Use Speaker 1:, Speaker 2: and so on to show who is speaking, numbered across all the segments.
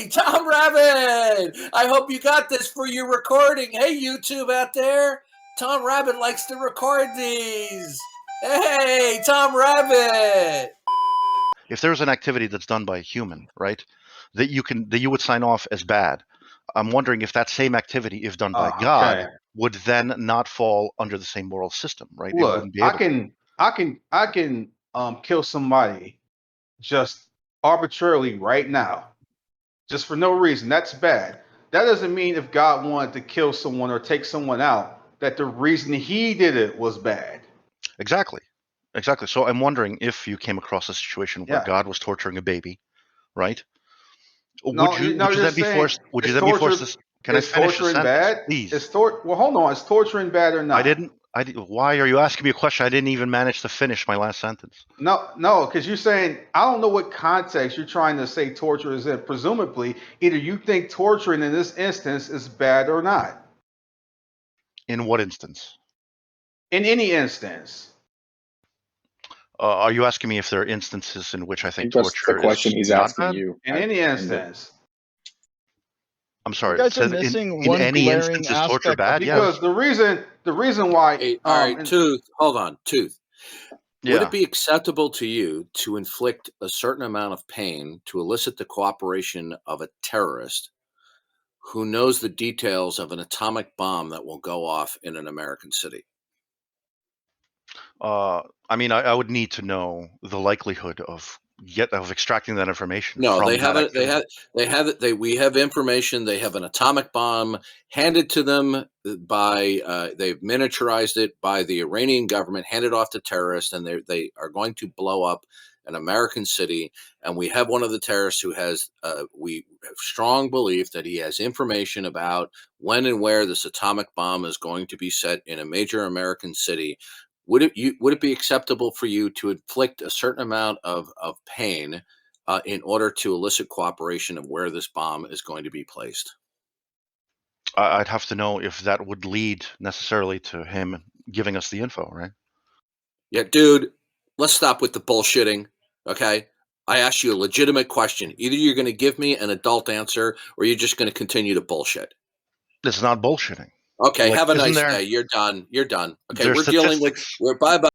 Speaker 1: Hey, Tom Rabbit! I hope you got this for your recording. Hey, YouTube out there. Tom Rabbit likes to record these. Hey, Tom Rabbit!
Speaker 2: If there's an activity that's done by a human, right, that you would sign off as bad, I'm wondering if that same activity, if done by God, would then not fall under the same moral system, right? It
Speaker 3: Look,
Speaker 2: wouldn't be able
Speaker 3: I can kill somebody just arbitrarily right now, just for no reason. That's bad. That doesn't mean if God wanted to kill someone or take someone out, that the reason he did it was bad.
Speaker 2: Exactly. So I'm wondering if you came across a situation where God was torturing a baby, right? Would you then be forced? Would you then be forced to? Can I finish the sentence,
Speaker 3: bad?
Speaker 2: please?
Speaker 3: Well, hold on. Is torturing bad or not?
Speaker 2: Why are you asking me a question? I didn't even manage to finish my last sentence.
Speaker 3: No, because you're saying, I don't know what context you're trying to say torture is in. Presumably, either you think torturing in this instance is bad or not.
Speaker 2: In what instance?
Speaker 3: In any instance.
Speaker 2: Are you asking me if there are instances in which I think
Speaker 4: that's
Speaker 2: torture
Speaker 4: the question
Speaker 2: is
Speaker 4: he's
Speaker 2: not
Speaker 4: asking
Speaker 2: bad?
Speaker 4: you.
Speaker 3: In any instance.
Speaker 2: I'm sorry.
Speaker 5: You guys are missing one
Speaker 2: any
Speaker 5: glaring
Speaker 2: instance is torture
Speaker 5: aspect
Speaker 2: bad?
Speaker 3: Because
Speaker 2: Yes.
Speaker 3: the reason why.
Speaker 1: Hey, all right, Tooth. Hold on, Tooth.
Speaker 2: Yeah.
Speaker 1: Would it be acceptable to you to inflict a certain amount of pain to elicit the cooperation of a terrorist who knows the details of an atomic bomb that will go off in an American city?
Speaker 2: I mean, I would need to know the likelihood of extracting that information.
Speaker 1: No,
Speaker 2: from
Speaker 1: they
Speaker 2: that
Speaker 1: haven't.
Speaker 2: activity.
Speaker 1: We have information. They have an atomic bomb handed to them by. They've miniaturized it by the Iranian government, handed off to terrorists, and they are going to blow up an American city. And we have one of the terrorists who has. We have strong belief that he has information about when and where this atomic bomb is going to be set in a major American city. Would it be acceptable for you to inflict a certain amount of pain in order to elicit cooperation of where this bomb is going to be placed?
Speaker 2: I'd have to know if that would lead necessarily to him giving us the info, right?
Speaker 1: Yeah, dude, let's stop with the bullshitting, okay? I asked you a legitimate question. Either you're going to give me an adult answer or you're just going to continue to bullshit.
Speaker 2: This is not bullshitting.
Speaker 1: Okay, have a nice day. You're done. Okay, we're dealing with... Bye-bye.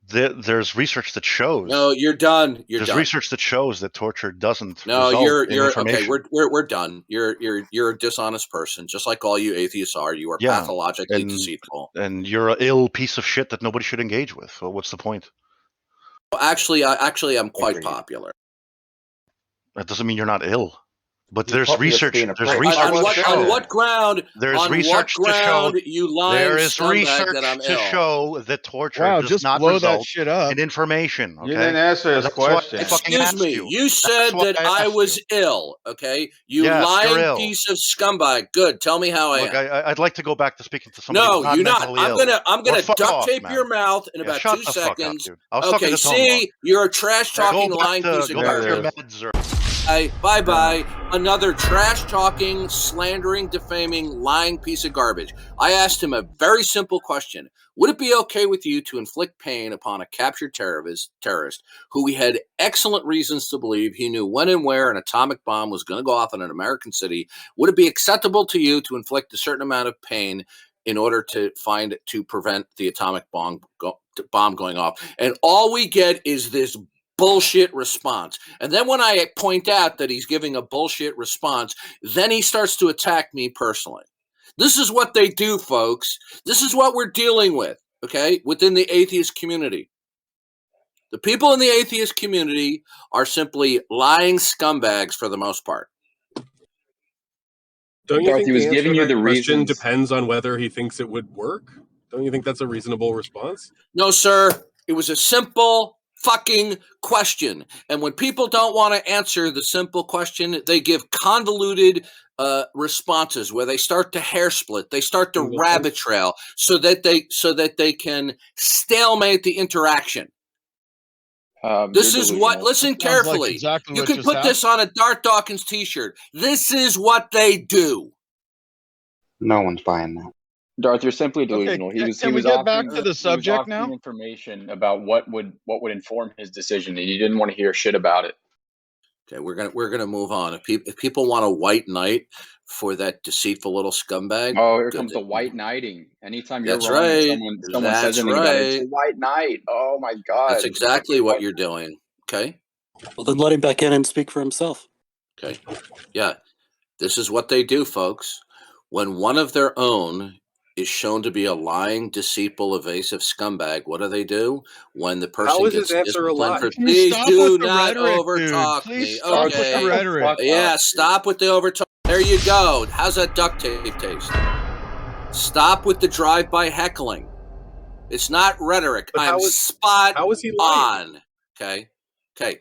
Speaker 2: There's research that shows.
Speaker 1: No, you're done.
Speaker 2: There's research that shows that torture doesn't.
Speaker 1: No,
Speaker 2: you're okay.
Speaker 1: We're done. You're a dishonest person, just like all you atheists are. You are pathologically deceitful,
Speaker 2: and you're an ill piece of shit that nobody should engage with. So what's the point?
Speaker 1: Actually, I'm quite popular.
Speaker 2: That doesn't mean you're not ill. But there's research. There's research
Speaker 1: on what ground?
Speaker 2: There's research to show.
Speaker 1: You lying
Speaker 2: there is research
Speaker 1: that I'm
Speaker 2: to
Speaker 1: ill.
Speaker 2: show that torture does
Speaker 5: just
Speaker 2: not
Speaker 5: blow
Speaker 2: result
Speaker 5: that shit up.
Speaker 2: in information. Okay?
Speaker 3: You didn't answer his question.
Speaker 1: Excuse me. You said that I was ill. Okay, you lying piece of scumbag. Good. Tell me how I am.
Speaker 2: I'd like to go back to speaking to somebody.
Speaker 1: No, you're not. I'm gonna duct tape
Speaker 2: man.
Speaker 1: your mouth in about 2 seconds.
Speaker 2: Okay,
Speaker 1: see, you're a trash talking lying piece of garbage. Bye. Another trash-talking, slandering, defaming, lying piece of garbage. I asked him a very simple question. Would it be okay with you to inflict pain upon a captured terrorist who we had excellent reasons to believe he knew when and where an atomic bomb was going to go off in an American city? Would it be acceptable to you to inflict a certain amount of pain in order to prevent the atomic bomb going off? And all we get is this bullshit response. And then when I point out that he's giving a bullshit response, then he starts to attack me personally. This is what they do, folks. This is what we're dealing with, okay, within the atheist community. The people in the atheist community are simply lying scumbags for the most part.
Speaker 6: Don't you think
Speaker 4: he was
Speaker 6: the
Speaker 4: giving you the
Speaker 6: question
Speaker 4: reasons
Speaker 6: depends on whether he thinks it would work? Don't you think that's a reasonable response?
Speaker 1: No, sir. It was a simple fucking question. And when people don't want to answer the simple question, they give convoluted responses where they start to hair split, they start to rabbit trail so that they can stalemate the interaction. This is what, listen carefully.
Speaker 5: Exactly
Speaker 1: you can put this on a Darth Dawkins t-shirt. This is what they do.
Speaker 7: No one's buying that.
Speaker 4: Darth, you're simply delusional.
Speaker 5: Okay, can we get back to the subject now?
Speaker 4: Information about what would inform his decision, and you didn't want to hear shit about it.
Speaker 1: Okay, we're gonna move on. If people want a white knight for that deceitful little scumbag,
Speaker 4: Oh, here comes the white knighting. Anytime you're
Speaker 1: that's
Speaker 4: wrong and
Speaker 1: right.
Speaker 4: someone says
Speaker 1: That's
Speaker 4: anything, you got it's
Speaker 1: right.
Speaker 4: a white knight. Oh my God.
Speaker 1: That's exactly what you're doing. Okay.
Speaker 8: Well, then let him back in and speak for himself.
Speaker 1: Okay. Yeah. This is what they do, folks. When one of their own is shown to be a lying, deceitful, evasive scumbag, what do? When the person
Speaker 6: How is
Speaker 1: gets
Speaker 6: his answer a
Speaker 1: disciplined
Speaker 6: lie?
Speaker 1: for,
Speaker 5: Can you
Speaker 1: please
Speaker 5: stop
Speaker 1: do
Speaker 5: with the
Speaker 1: not
Speaker 5: rhetoric,
Speaker 1: overtalk
Speaker 5: dude? Please
Speaker 1: me.
Speaker 5: stop with the
Speaker 1: Okay.
Speaker 5: rhetoric.
Speaker 1: Yeah, stop with the overtalk. There you go. How's that duct tape taste? Stop with the drive-by heckling. It's not rhetoric.
Speaker 6: But
Speaker 1: I'm spot
Speaker 6: how is he lying?
Speaker 1: on. Okay. Okay.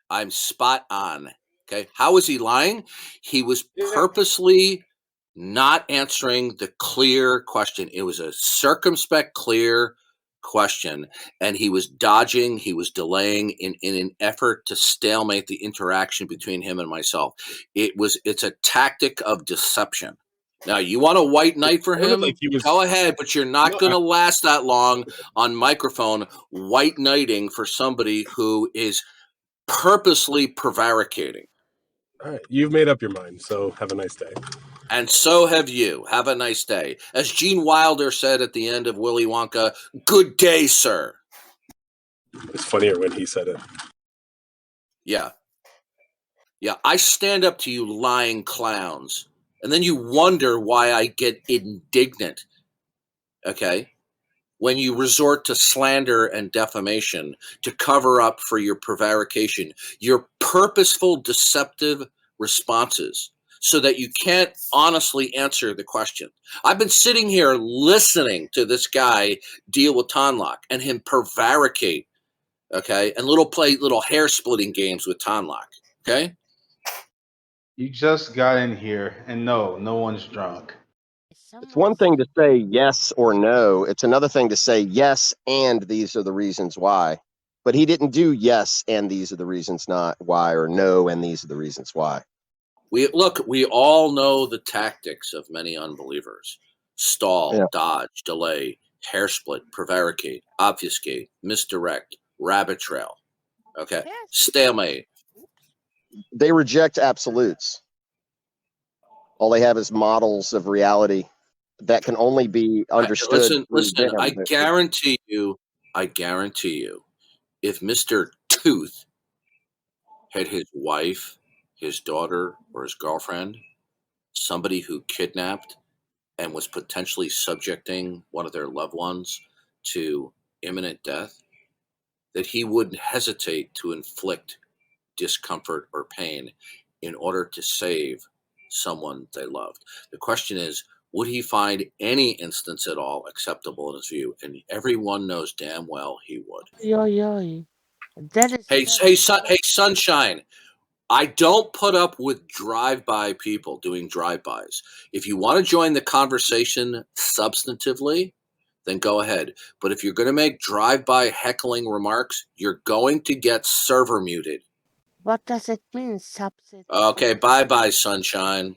Speaker 1: I'm spot on. Okay. How was he lying? He was purposely not answering the clear question. It was a circumspect, clear question, and he was dodging, he was delaying in an effort to stalemate the interaction between him and myself. It's a tactic of deception. Now, you want a white knight for him?
Speaker 6: Like he was,
Speaker 1: go ahead, but you're not going to last that long on microphone white knighting for somebody who is purposely prevaricating.
Speaker 6: All right, you've made up your mind, so have a nice day.
Speaker 1: And so have you. Have a nice day. As Gene Wilder said at the end of Willy Wonka, good day, sir.
Speaker 6: It's funnier when he said it.
Speaker 1: Yeah. Yeah, I stand up to you lying clowns. And then you wonder why I get indignant. Okay? When you resort to slander and defamation to cover up for your prevarication, your purposeful, deceptive responses, so that you can't honestly answer the question. I've been sitting here listening to this guy deal with Tonlock and him prevaricate, okay, and play little hair splitting games with Tonlock, okay?
Speaker 3: You just got in here, and no one's drunk.
Speaker 9: It's one thing to say yes or no. It's another thing to say yes, and these are the reasons why. But he didn't do yes, and these are the reasons not why, or no, and these are the reasons why.
Speaker 1: We all know the tactics of many unbelievers: stall, dodge, delay, hair split, prevaricate, obfuscate, misdirect, rabbit trail. Okay, stalemate.
Speaker 9: They reject absolutes. All they have is models of reality that can only be understood.
Speaker 1: Listen. I guarantee you, if Mr. Tooth had his wife, his daughter, or his girlfriend, somebody who kidnapped and was potentially subjecting one of their loved ones to imminent death, that he wouldn't hesitate to inflict discomfort or pain in order to save someone they loved. The question is, would he find any instance at all acceptable in his view? And everyone knows damn well he would. Hey, Sunshine, I don't put up with drive-by people doing drive-bys. If you want to join the conversation substantively, then go ahead. But if you're going to make drive-by heckling remarks, you're going to get server muted.
Speaker 10: What does it mean, substitute?
Speaker 1: Okay, bye-bye, Sunshine.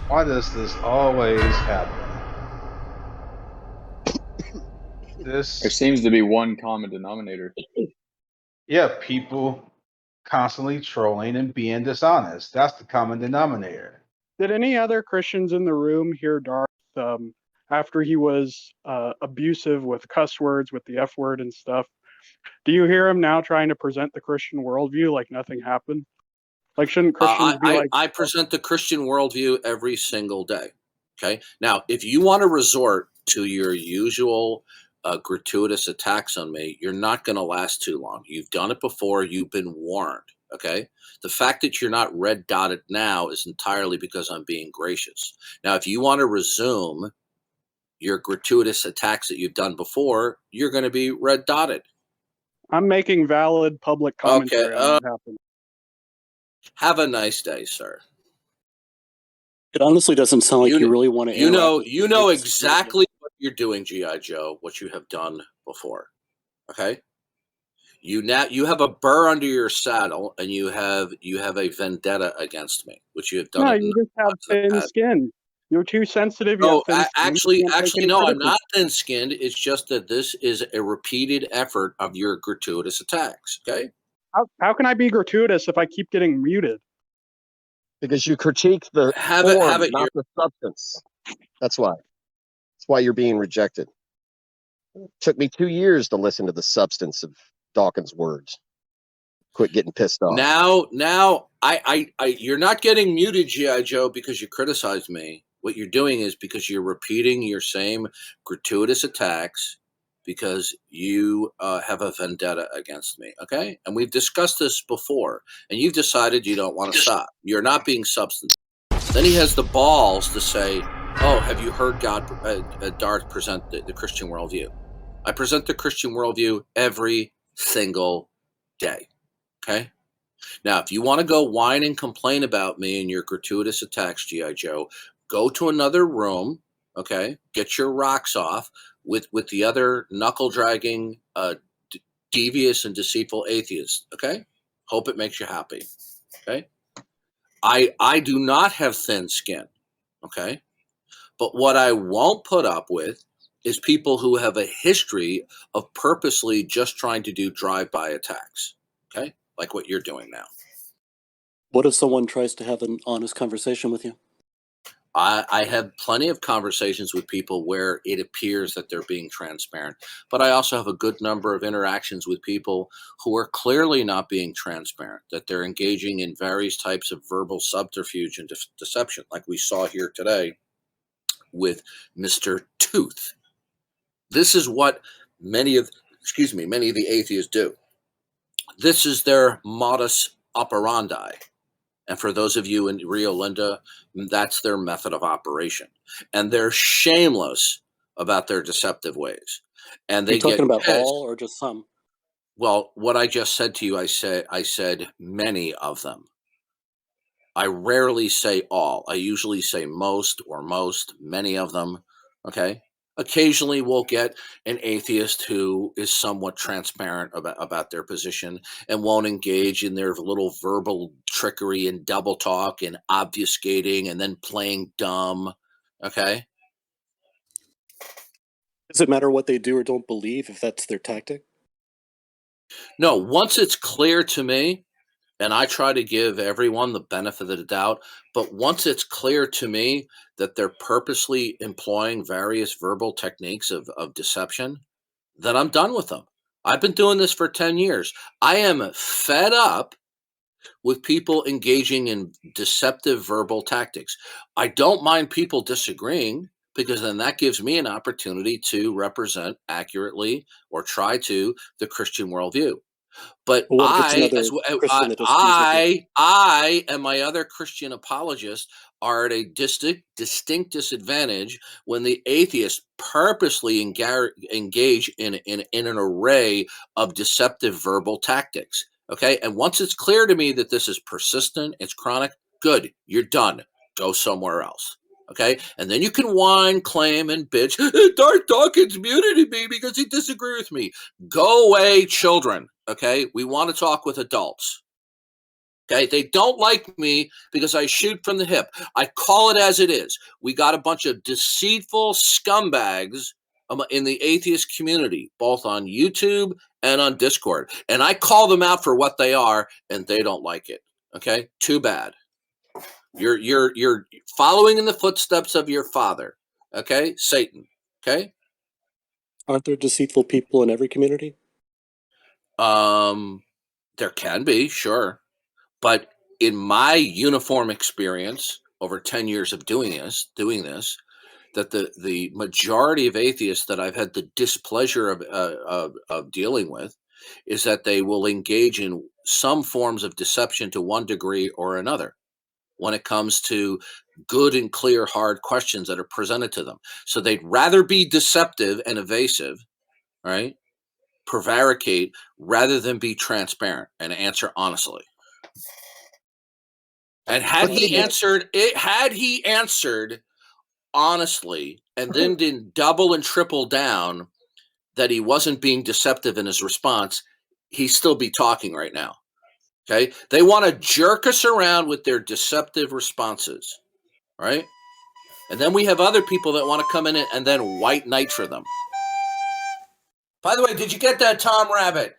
Speaker 3: Why does this always happen?
Speaker 4: There seems to be one common denominator.
Speaker 3: Yeah, people constantly trolling and being dishonest. That's the common denominator.
Speaker 5: Did any other Christians in the room hear Darth after he was abusive with cuss words, with the F word and stuff? Do you hear him now trying to present the Christian worldview like nothing happened? Like, shouldn't Christians be like...
Speaker 1: I present the Christian worldview every single day. Okay? Now, if you want to resort to your usual gratuitous attacks on me, you're not going to last too long. You've done it before. You've been warned. Okay? The fact that you're not red dotted now is entirely because I'm being gracious. Now, if you want to resume your gratuitous attacks that you've done before, you're going to be red dotted.
Speaker 5: I'm making valid public commentary on what happened.
Speaker 1: Have a nice day, sir.
Speaker 8: It honestly doesn't sound like you really want to.
Speaker 1: You know exactly what you're doing, G.I. Joe. What you have done before. Okay. You have a burr under your saddle, and you have a vendetta against me, which you have done.
Speaker 5: No, you just have thin skin. You're too sensitive.
Speaker 1: No, actually, no, I'm not thin-skinned. It's just that this is a repeated effort of your gratuitous attacks. Okay.
Speaker 5: How can I be gratuitous if I keep getting muted?
Speaker 9: Because you critique the form, not the substance. That's why. That's why you're being rejected. It took me 2 years to listen to the substance of Dawkins' words. Quit getting pissed off.
Speaker 1: Now, you're not getting muted, G.I. Joe, because you criticized me. What you're doing is because you're repeating your same gratuitous attacks because you have a vendetta against me, okay? And we've discussed this before, and you've decided you don't want to stop. You're not being substantive. Then he has the balls to say, oh, have you heard Darth present the Christian worldview? I present the Christian worldview every single day, okay? Now, if you want to go whine and complain about me and your gratuitous attacks, G.I. Joe, go to another room, okay? Get your rocks off with the other knuckle-dragging, devious and deceitful atheists, okay? Hope it makes you happy, okay? I do not have thin skin, okay? But what I won't put up with is people who have a history of purposely just trying to do drive-by attacks, okay? Like what you're doing now.
Speaker 8: What if someone tries to have an honest conversation with you?
Speaker 1: I have plenty of conversations with people where it appears that they're being transparent, but I also have a good number of interactions with people who are clearly not being transparent, that they're engaging in various types of verbal subterfuge and deception, like we saw here today with Mr. Tooth. This is what many of the atheists do. This is their modus operandi. And for those of you in Rio Linda, that's their method of operation. And they're shameless about their deceptive ways. And they
Speaker 8: talking about
Speaker 1: pissed.
Speaker 8: all or just some?
Speaker 1: Well, what I just said to you, I said many of them. I rarely say all. I usually say most, many of them. Okay. Occasionally we'll get an atheist who is somewhat transparent about their position and won't engage in their little verbal trickery and double talk and obfuscating and then playing dumb. Okay.
Speaker 8: Does it matter what they do or don't believe if that's their tactic?
Speaker 1: No, once it's clear to me, and I try to give everyone the benefit of the doubt, but once it's clear to me that they're purposely employing various verbal techniques of deception, then I'm done with them. I've been doing this for 10 years. I am fed up with people engaging in deceptive verbal tactics. I don't mind people disagreeing because then that gives me an opportunity to represent accurately or try to the Christian worldview. But I and my other Christian apologists are at a distinct disadvantage when the atheists purposely engage in an array of deceptive verbal tactics. Okay, and once it's clear to me that this is persistent, it's chronic, good, you're done. Go somewhere else. Okay, and then you can whine, claim, and bitch. Darth Dawkins muted me because he disagreed with me. Go away, children. Okay, we want to talk with adults. Okay, they don't like me because I shoot from the hip. I call it as it is. We got a bunch of deceitful scumbags in the atheist community, both on YouTube and on Discord, and I call them out for what they are, and they don't like it. Okay, too bad. You're following in the footsteps of your father. Okay, Satan. Okay.
Speaker 8: Aren't there deceitful people in every community?
Speaker 1: There can be, sure. But in my uniform experience over 10 years of doing this, that the majority of atheists that I've had the displeasure of dealing with is that they will engage in some forms of deception to one degree or another when it comes to good and clear, hard questions that are presented to them. So they'd rather be deceptive and evasive, right? Prevaricate rather than be transparent and answer honestly. And had he answered honestly and then didn't double and triple down that he wasn't being deceptive in his response, he'd still be talking right now. Okay? They want to jerk us around with their deceptive responses, right? And then we have other people that want to come in and then white knight for them. By the way, did you get that, Tom Rabbit?